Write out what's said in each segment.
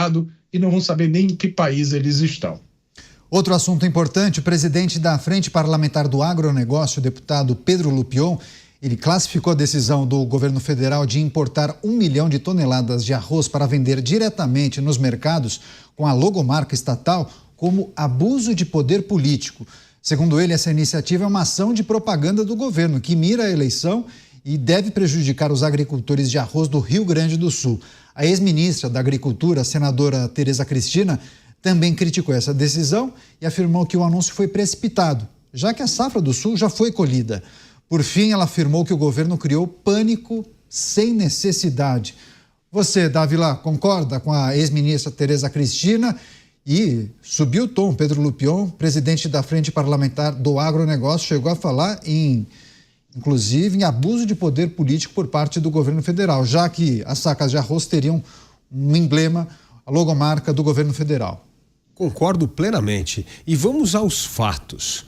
lado e não vão saber nem em que país eles estão. Outro assunto importante, o presidente da Frente Parlamentar do Agronegócio, o deputado Pedro Lupion, ele classificou a decisão do governo federal de importar 1 milhão de toneladas de arroz para vender diretamente nos mercados com a logomarca estatal como abuso de poder político. Segundo ele, essa iniciativa é uma ação de propaganda do governo que mira a eleição e deve prejudicar os agricultores de arroz do Rio Grande do Sul. A ex-ministra da Agricultura, a senadora Tereza Cristina, também criticou essa decisão e afirmou que o anúncio foi precipitado, já que a safra do Sul já foi colhida. Por fim, ela afirmou que o governo criou pânico sem necessidade. Você, Dávila, concorda com a ex-ministra Tereza Cristina? E subiu o tom, Pedro Lupion, presidente da Frente Parlamentar do Agronegócio, chegou a falar inclusive em abuso de poder político por parte do governo federal, já que as sacas de arroz teriam um emblema, a logomarca do governo federal. Concordo plenamente. E vamos aos fatos.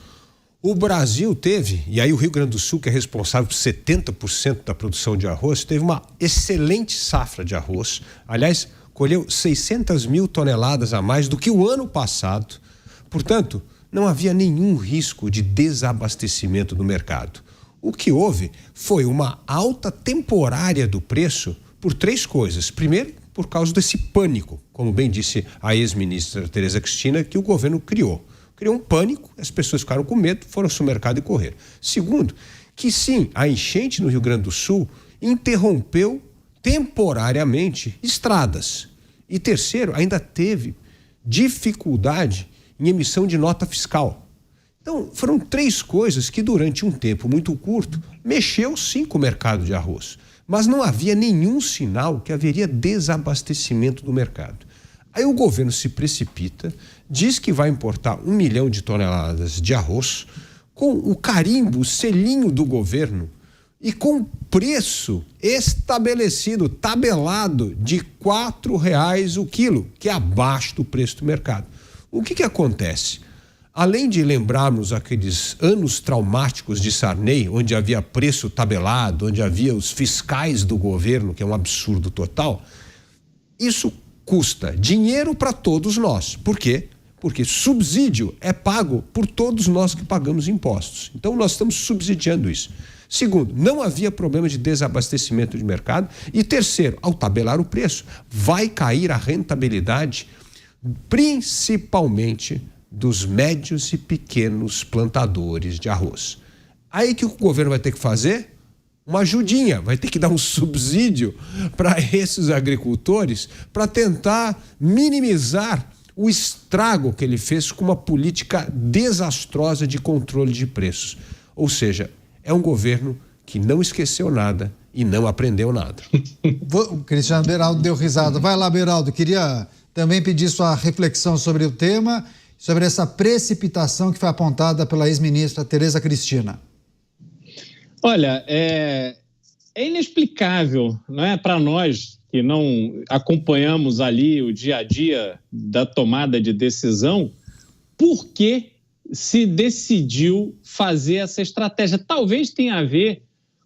O Brasil teve, e aí o Rio Grande do Sul, que é responsável por 70% da produção de arroz, teve uma excelente safra de arroz. Aliás, colheu 600 mil toneladas a mais do que o ano passado. Portanto, não havia nenhum risco de desabastecimento do mercado. O que houve foi uma alta temporária do preço por 3 coisas. Primeiro, por causa desse pânico, como bem disse a ex-ministra Tereza Cristina, que o governo criou. Criou um pânico, as pessoas ficaram com medo, foram ao mercado e correram. Segundo, que sim, a enchente no Rio Grande do Sul interrompeu temporariamente estradas. E terceiro, ainda teve dificuldade em emissão de nota fiscal. Então, foram 3 coisas que durante um tempo muito curto mexeu sim com o mercado de arroz. Mas não havia nenhum sinal que haveria desabastecimento do mercado. Aí o governo se precipita, diz que vai importar 1 milhão de toneladas de arroz, com o carimbo, o selinho do governo, e com preço estabelecido, tabelado, de R$ 4,00 o quilo, que é abaixo do preço do mercado. O que acontece? Além de lembrarmos aqueles anos traumáticos de Sarney, onde havia preço tabelado, onde havia os fiscais do governo, que é um absurdo total, isso custa dinheiro para todos nós. Por quê? Porque subsídio é pago por todos nós que pagamos impostos. Então, nós estamos subsidiando isso. Segundo, não havia problema de desabastecimento de mercado. E terceiro, ao tabelar o preço, vai cair a rentabilidade, principalmente dos médios e pequenos plantadores de arroz. Aí que o governo vai ter que fazer? Uma ajudinha, vai ter que dar um subsídio para esses agricultores para tentar minimizar o estrago que ele fez com uma política desastrosa de controle de preços. Ou seja, é um governo que não esqueceu nada e não aprendeu nada. O Cristiano Beraldo deu risada. Vai lá, Beraldo, queria também pedir sua reflexão sobre o tema, sobre essa precipitação que foi apontada pela ex-ministra Tereza Cristina. Olha, é inexplicável, não é, para nós que não acompanhamos ali o dia a dia da tomada de decisão, por que se decidiu fazer essa estratégia? Talvez tenha a ver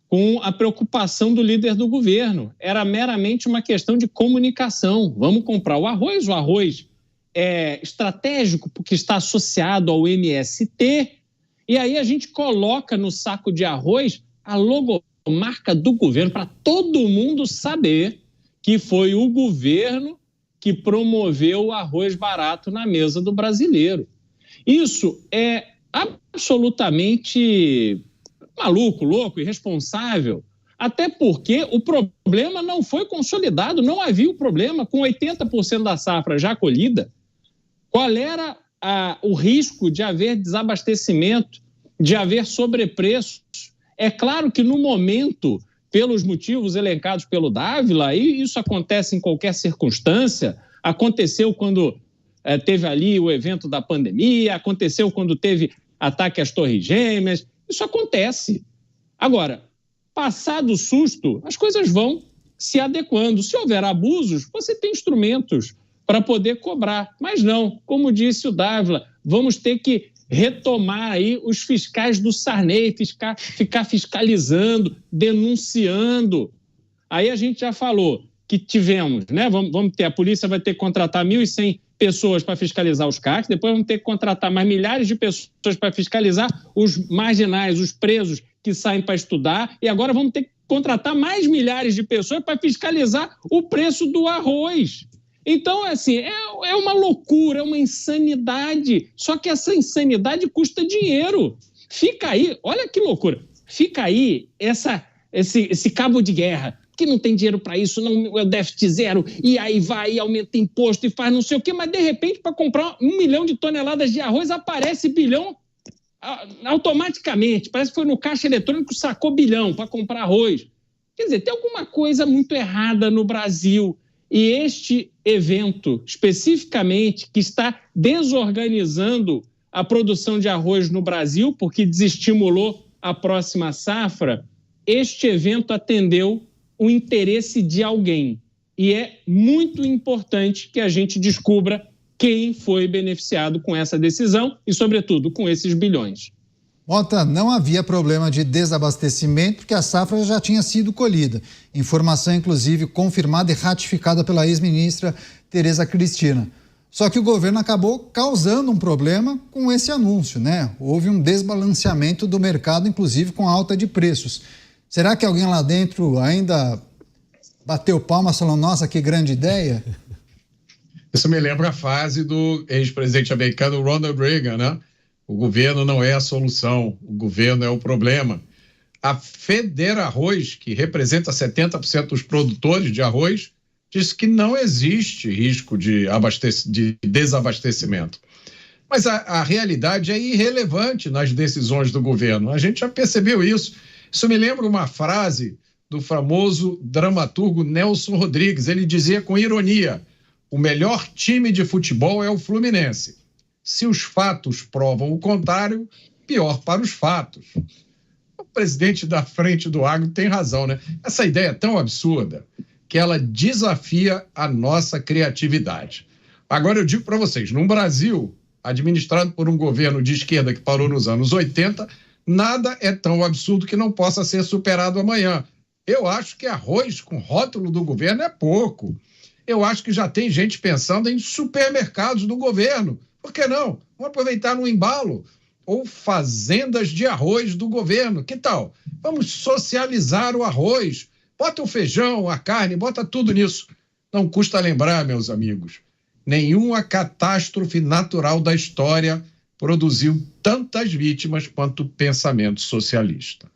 com a preocupação do líder do governo. Era meramente uma questão de comunicação. Vamos comprar o arroz é estratégico porque está associado ao MST, e aí a gente coloca no saco de arroz a logomarca do governo para todo mundo saber que foi o governo que promoveu o arroz barato na mesa do brasileiro. Isso é absolutamente maluco, louco, irresponsável, até porque o problema não foi consolidado, não havia o problema com 80% da safra já colhida. Qual era o risco de haver desabastecimento, de haver sobrepreços? É claro que no momento, pelos motivos elencados pelo Dávila, e isso acontece em qualquer circunstância, aconteceu quando teve ali o evento da pandemia, aconteceu quando teve ataque às Torres Gêmeas, isso acontece. Agora, passado o susto, as coisas vão se adequando. Se houver abusos, você tem instrumentos para poder cobrar. Mas não, como disse o Dávila, vamos ter que retomar aí os fiscais do Sarney, ficar fiscalizando, denunciando. Aí a gente já falou que tivemos, né? Vamos ter, a polícia vai ter que contratar 1.100 pessoas para fiscalizar os CACs, depois vamos ter que contratar mais milhares de pessoas para fiscalizar os marginais, os presos que saem para estudar, e agora vamos ter que contratar mais milhares de pessoas para fiscalizar o preço do arroz. Então, assim, é uma loucura, é uma insanidade. Só que essa insanidade custa dinheiro. Fica aí, olha que loucura, fica aí esse cabo de guerra, que não tem dinheiro para isso, não é déficit zero, e aí vai e aumenta imposto e faz não sei o quê, mas de repente para comprar 1 milhão de toneladas de arroz aparece bilhão automaticamente, parece que foi no caixa eletrônico, sacou bilhão para comprar arroz. Quer dizer, tem alguma coisa muito errada no Brasil. E este evento, especificamente, que está desorganizando a produção de arroz no Brasil, porque desestimulou a próxima safra, este evento atendeu o interesse de alguém. E é muito importante que a gente descubra quem foi beneficiado com essa decisão e, sobretudo, com esses bilhões. Mota, não havia problema de desabastecimento porque a safra já tinha sido colhida. Informação, inclusive, confirmada e ratificada pela ex-ministra Tereza Cristina. Só que o governo acabou causando um problema com esse anúncio, né? Houve um desbalanceamento do mercado, inclusive com a alta de preços. Será que alguém lá dentro ainda bateu palmas falando, nossa, que grande ideia? Isso me lembra a fase do ex-presidente americano Ronald Reagan, né? O governo não é a solução, o governo é o problema. A Federarroz, que representa 70% dos produtores de arroz, diz que não existe risco de desabastecimento. Mas a realidade é irrelevante nas decisões do governo. A gente já percebeu isso. Isso me lembra uma frase do famoso dramaturgo Nelson Rodrigues. Ele dizia com ironia, o melhor time de futebol é o Fluminense. Se os fatos provam o contrário, pior para os fatos. O presidente da Frente do Agro tem razão, né? Essa ideia é tão absurda que ela desafia a nossa criatividade. Agora eu digo para vocês, num Brasil administrado por um governo de esquerda que parou nos anos 80, nada é tão absurdo que não possa ser superado amanhã. Eu acho que arroz com rótulo do governo é pouco. Eu acho que já tem gente pensando em supermercados do governo. Por que não? Vamos aproveitar no embalo. Ou fazendas de arroz do governo. Que tal? Vamos socializar o arroz. Bota o feijão, a carne, bota tudo nisso. Não custa lembrar, meus amigos, nenhuma catástrofe natural da história produziu tantas vítimas quanto o pensamento socialista.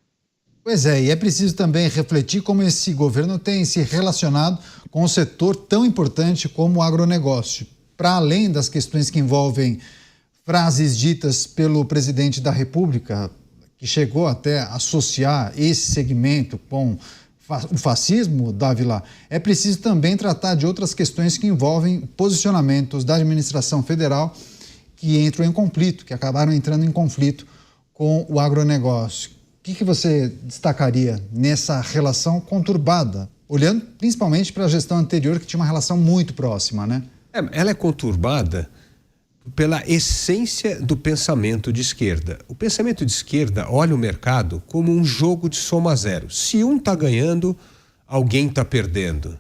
Pois é, e é preciso também refletir como esse governo tem se relacionado com um setor tão importante como o agronegócio. Para além das questões que envolvem frases ditas pelo presidente da República, que chegou até a associar esse segmento com o fascismo, Dávila, é preciso também tratar de outras questões que envolvem posicionamentos da administração federal que entram em conflito, que acabaram entrando em conflito com o agronegócio. O que você destacaria nessa relação conturbada, olhando principalmente para a gestão anterior, que tinha uma relação muito próxima, né? Ela é conturbada pela essência do pensamento de esquerda. O pensamento de esquerda olha o mercado como um jogo de soma zero. Se um está ganhando, alguém está perdendo.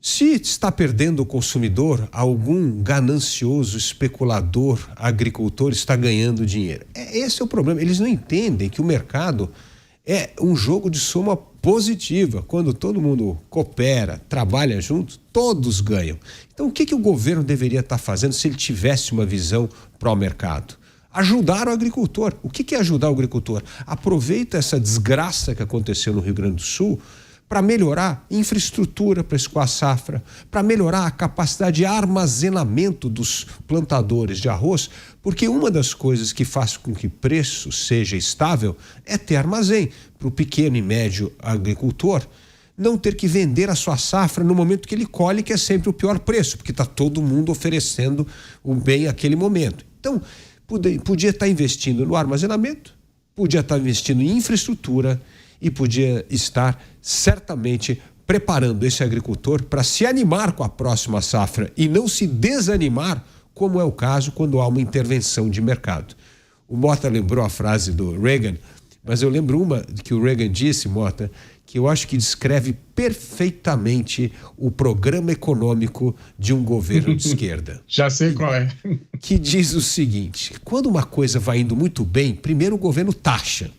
Se está perdendo o consumidor, algum ganancioso, especulador, agricultor está ganhando dinheiro. Esse é o problema. Eles não entendem que o mercado é um jogo de soma positiva. Quando todo mundo coopera, trabalha junto, todos ganham. Então, o que o governo deveria estar fazendo se ele tivesse uma visão pró-mercado? Ajudar o agricultor. O que é ajudar o agricultor? Aproveita essa desgraça que aconteceu no Rio Grande do Sul para melhorar infraestrutura para escoar a safra, para melhorar a capacidade de armazenamento dos plantadores de arroz, porque uma das coisas que faz com que o preço seja estável é ter armazém para o pequeno e médio agricultor não ter que vender a sua safra no momento que ele colhe, que é sempre o pior preço, porque está todo mundo oferecendo o bem naquele momento. Então, podia estar investindo no armazenamento, podia estar investindo em infraestrutura e podia estar certamente preparando esse agricultor para se animar com a próxima safra e não se desanimar, como é o caso quando há uma intervenção de mercado. O Mota lembrou a frase do Reagan, mas eu lembro uma que o Reagan disse, Mota, que eu acho que descreve perfeitamente o programa econômico de um governo de esquerda. Já sei qual é. Que diz o seguinte: quando uma coisa vai indo muito bem, primeiro o governo taxa.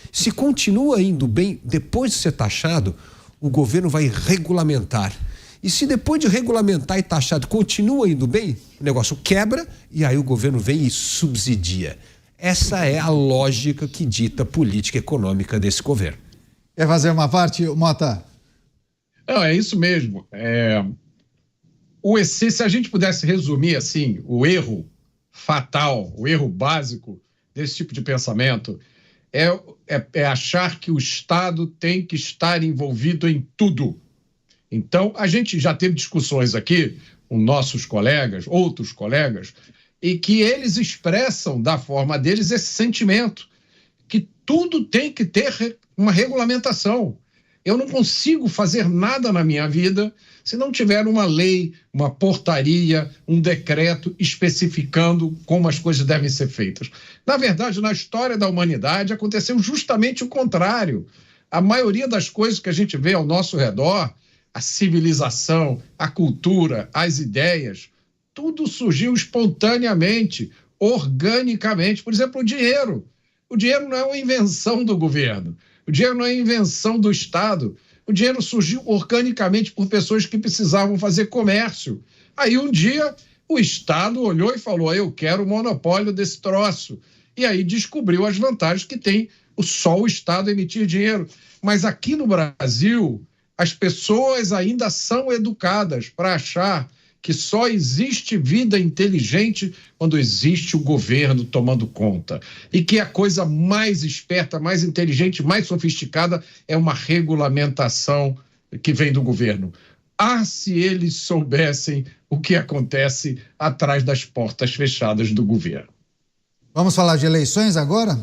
Se continua indo bem, depois de ser taxado, o governo vai regulamentar. E se depois de regulamentar e taxado continua indo bem, o negócio quebra e aí o governo vem e subsidia. Essa é a lógica que dita a política econômica desse governo. Quer fazer uma parte, Mota? Não, é isso mesmo. Se a gente pudesse resumir assim, o erro fatal, o erro básico desse tipo de pensamento é achar que o Estado tem que estar envolvido em tudo. Então, a gente já teve discussões aqui com nossos colegas, outros colegas, e que eles expressam da forma deles esse sentimento, que tudo tem que ter uma regulamentação. Eu não consigo fazer nada na minha vida se não tiver uma lei, uma portaria, um decreto especificando como as coisas devem ser feitas. Na verdade, na história da humanidade aconteceu justamente o contrário. A maioria das coisas que a gente vê ao nosso redor, a civilização, a cultura, as ideias, tudo surgiu espontaneamente, organicamente. Por exemplo, o dinheiro. O dinheiro não é uma invenção do governo. O dinheiro não é invenção do Estado. O dinheiro surgiu organicamente por pessoas que precisavam fazer comércio. Aí um dia o Estado olhou e falou: eu quero o monopólio desse troço. E aí descobriu as vantagens que tem só o Estado emitir dinheiro. Mas aqui no Brasil, as pessoas ainda são educadas para achar que só existe vida inteligente quando existe o governo tomando conta. E que a coisa mais esperta, mais inteligente, mais sofisticada é uma regulamentação que vem do governo. Se eles soubessem o que acontece atrás das portas fechadas do governo. Vamos falar de eleições agora?